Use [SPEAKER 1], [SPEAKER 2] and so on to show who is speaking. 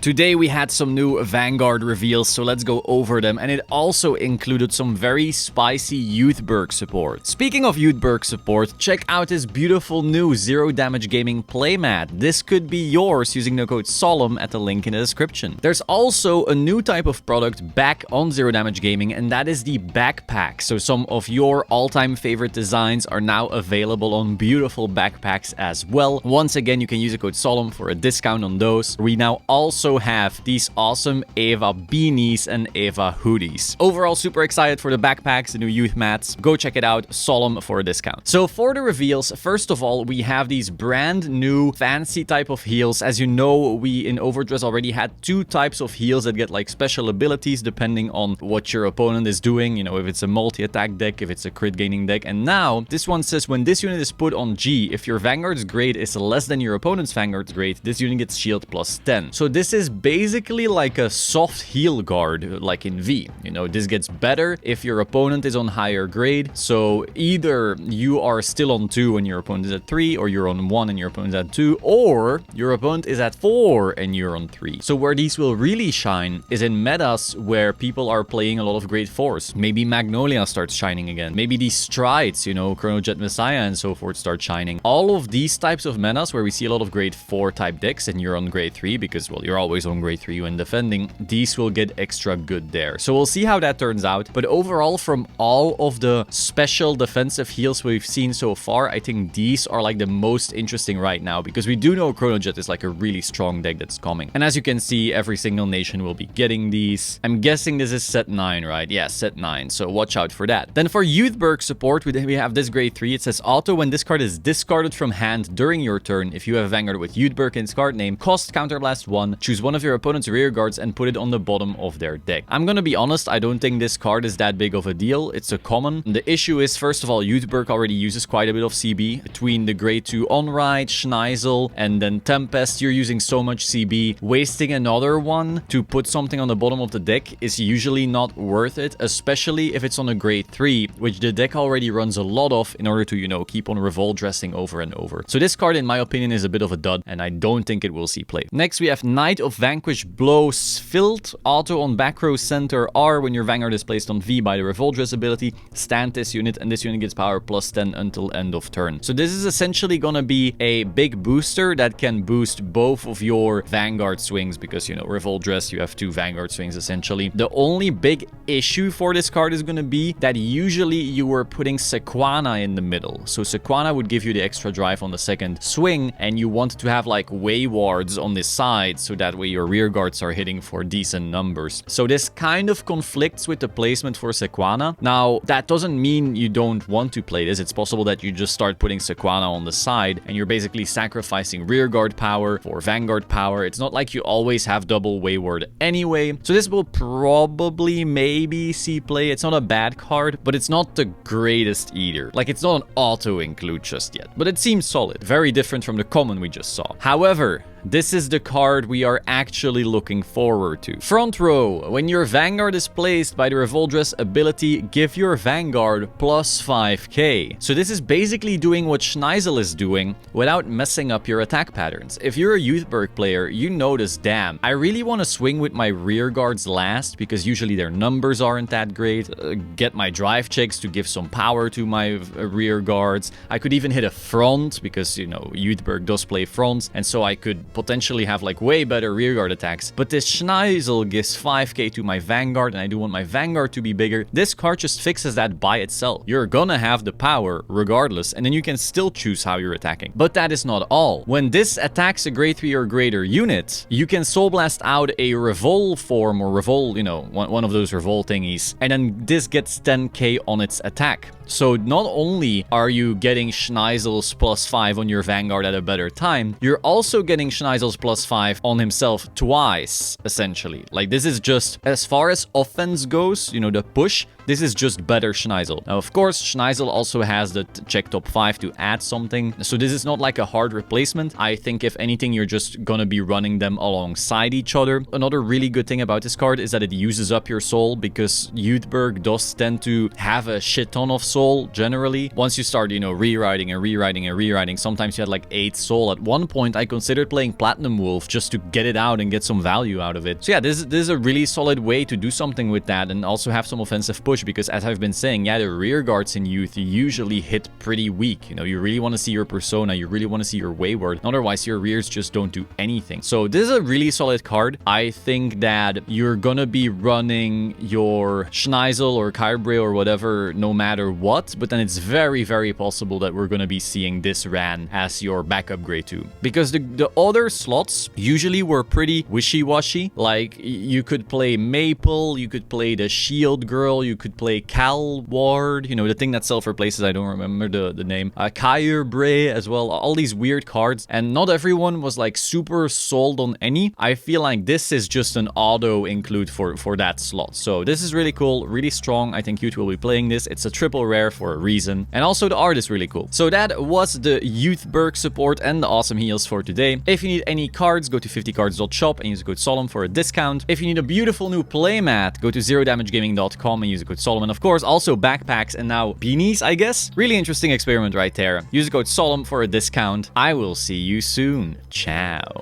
[SPEAKER 1] Today we had some new Vanguard reveals, so let's go over them, and it also included some very spicy Youthberk support. Speaking of Youthberk support, check out this beautiful new Zero Damage Gaming playmat. This could be yours using the code Solemn at the link in the description. There's also a new type of product back on Zero Damage Gaming, and that is the backpack. So some of your all-time favorite designs are now available on beautiful backpacks as well. Once again, you can use the code Solemn for a discount on those. We now also have these awesome Eva beanies and Eva hoodies. Overall, super excited for the backpacks, the new youth mats. Go check it out, Solemn for a discount. So for the reveals, first of all, we have these brand new fancy type of heals. As you know, we in Overdress already had two types of heals that get like special abilities depending on what your opponent is doing. You know, if it's a multi-attack deck, if it's a crit gaining deck. And now this one says when this unit is put on G, if your Vanguard's grade is less than your opponent's Vanguard's grade, this unit gets shield plus 10. So this is basically like a soft heal guard like in V. You know, this gets better if your opponent is on higher grade. So either you are still on 2 and your opponent is at 3, or you're on 1 and your opponent is at 2, or your opponent is at 4 and you're on 3. So where these will really shine is in metas where people are playing a lot of grade 4s. Maybe Magnolia starts shining again. Maybe these strides, you know, Chrono Jet Messiah and so forth start shining. All of these types of metas where we see a lot of grade 4 type decks and you're on grade 3 because, well, you're always on grade 3 when defending, these will get extra good there. So we'll see how that turns out. But overall, from all of the special defensive heals we've seen so far, I think these are like the most interesting right now because we do know Chrono Jet is like a really strong deck that's coming. And as you can see, every single nation will be getting these. I'm guessing this is set 9, right? Yeah, set 9. So watch out for that. Then for Youthberk support, we have this grade 3. It says auto when this card is discarded from hand during your turn. If you have a Vanguard with Youthberk in its card name, cost counterblast 1, choose one of your opponent's rear guards and put it on the bottom of their deck. I'm gonna be honest, I don't think this card is that big of a deal. It's a common. The issue is, first of all, Youthberk already uses quite a bit of CB. Between the grade 2 Onride, Schneisel, and then Tempest, you're using so much CB. Wasting another one to put something on the bottom of the deck is usually not worth it, especially if it's on a grade 3, which the deck already runs a lot of in order to, you know, keep on revolt dressing over and over. So this card, in my opinion, is a bit of a dud, and I don't think it will see play. Next, we have Knight of Vanquish Blow Sfilt. Auto on back row center R when your Vanguard is placed on V by the revolt dress ability. Stand this unit, and this unit gets power plus 10 until end of turn. So this is essentially gonna be a big booster that can boost both of your Vanguard swings because, you know, revolt dress, you have 2 Vanguard swings essentially. The only big issue for this card is gonna be that usually you were putting Sequana in the middle. So Sequana would give you the extra drive on the second swing, and you want to have like waywards on this side so that way your rear guards are hitting for decent numbers. So this kind of conflicts with the placement for Sequana. Now, that doesn't mean you don't want to play this. It's possible that you just start putting Sequana on the side and you're basically sacrificing rear guard power for Vanguard power. It's not like you always have double wayward anyway. So this will probably maybe see play. It's not a bad card, but it's not the greatest either. Like, it's not an auto include just yet, but it seems solid. Very different from the common we just saw. However, this is the card we are actually looking forward to. Front row, when your Vanguard is placed by the revolt dress ability, give your Vanguard plus 5k. So this is basically doing what Schneisel is doing without messing up your attack patterns. If you're a Youthberk player, you notice, damn, I really want to swing with my rear guards last because usually their numbers aren't that great. Get my drive checks to give some power to my rear guards. I could even hit a front because, you know, Youthberk does play fronts, and so I could potentially have like way better rearguard attacks. But this Schneisel gives 5k to my Vanguard, and I do want my Vanguard to be bigger. This card just fixes that by itself. You're gonna have the power regardless, and then you can still choose how you're attacking. But that is not all. When this attacks a grade 3 or greater unit, you can Soul Blast out a Revolt form or Revolt, you know, one of those Revolt thingies, and then this gets 10k on its attack. So not only are you getting Schneisel's plus 5 on your Vanguard at a better time, you're also getting Schneisel's plus 5 on himself twice, essentially. Like, this is just, as far as offense goes, you know, the push, This is just better Schneisel. Now, of course, Schneisel also has the check top 5 to add something. So this is not like a hard replacement. I think if anything, you're just gonna be running them alongside each other. Another really good thing about this card is that it uses up your soul, because Youthberk does tend to have a shit ton of soul generally. Once you start, you know, rewriting and rewriting and rewriting, sometimes you had like 8 soul. At one point, I considered playing Platinum Wolf just to get it out and get some value out of it. So yeah, this is a really solid way to do something with that and also have some offensive push, because as I've been saying, yeah, the rear guards in Youth usually hit pretty weak. You know, you really want to see your persona, you really want to see your wayward. Otherwise, your rears just don't do anything. So this is a really solid card. I think that you're gonna be running your Schneisel or Kybre or whatever no matter what, but then it's very, very possible that we're gonna be seeing this Ran as your backup grade 2. Because the other slots usually were pretty wishy-washy. Like, you could play Maple, you could play the Shield Girl, you could play Cal Ward, you know, the thing that self-replaces, I don't remember the name. Kybre as well, all these weird cards, and not everyone was like super sold on any. I feel like this is just an auto include for that slot. So this is really cool, really strong. I think Youth will be playing this. It's a triple rare for a reason. And also the art is really cool. So that was the Youthberk support and the awesome heals for today. If you need any cards, go to 50cards.shop and use the code Solemn for a discount. If you need a beautiful new playmat, go to zerodamagegaming.com and use the code Solemn. And of course, also backpacks and now beanies, I guess. Really interesting experiment right there. Use the code Solemn for a discount. I will see you soon. Ciao.